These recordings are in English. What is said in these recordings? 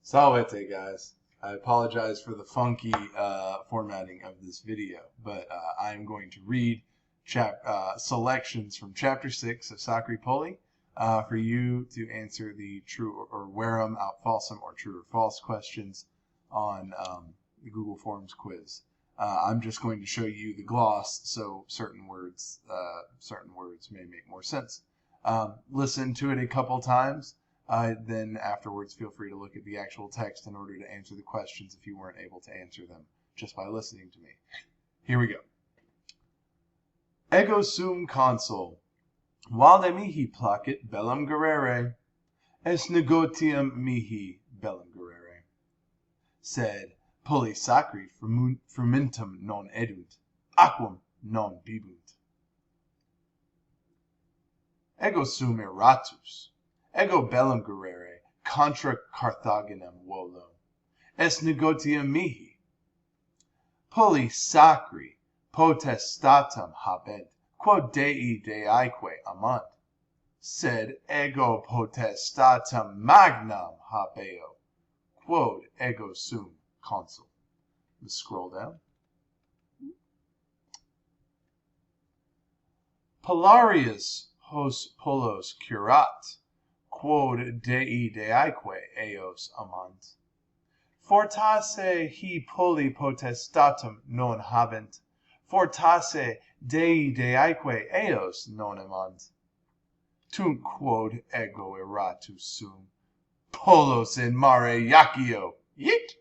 Salvete, guys. I apologize for the funky formatting of this video, but I'm going to read selections from Chapter 6 of Sacri Pulli for you to answer the true or verum aut falsum or true or false questions on the Google Forms quiz. I'm just going to show you the gloss, so certain words may make more sense. Listen to it a couple times. Then afterwards, feel free to look at the actual text in order to answer the questions if you weren't able to answer them just by listening to me. Here we go. Ego sum consul, valde mihi placet bellum gerere, es negotium mihi bellum gerere. Sed Pulli Sacri frumentum non edunt, aquam non bibunt. Ego sum erratus, ego bellum gerere contra Carthaginem volo, es negotium mihi. Pulli Sacri potestatem habent, quod Dei deaeque amant, sed ego potestatem magnam habeo, quod ego sum consul. Let's scroll down. Polarius hos polos curat, quod Dei deaeque eos amant. Fortasse hi Pulli potestatem non habent, fortasse Dei deaeque eos non amant. Tunc quod ego erratus sum, polos in mare iacio, yeet!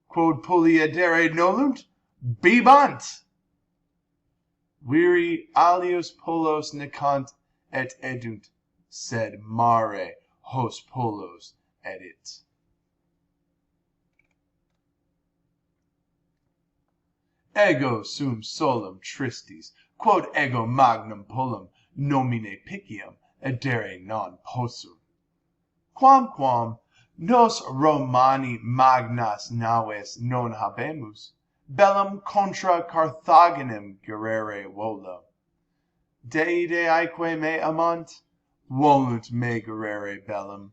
Quod Pulli edere nolunt, bibant! Viri alios polos necant et edunt, sed mare hos polos edit. Ego sum solum tristis, quod ego magnum Pullum nomine picium edere non possum. Quamquam nos Romani magnas naves non habemus, bellum contra Carthaginem gerere volo. Dei deaeque me amant, volunt me gerere bellum.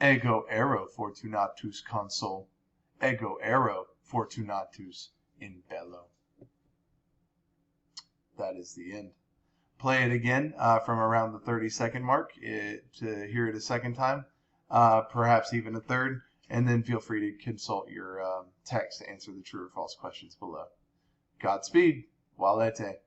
Ego ero fortunatus consul, ego ero fortunatus in bello. That is the end. Play it again from around the 30-second mark to hear it a second time, perhaps even a third, and then feel free to consult your text to answer the true or false questions below. Godspeed. Valete.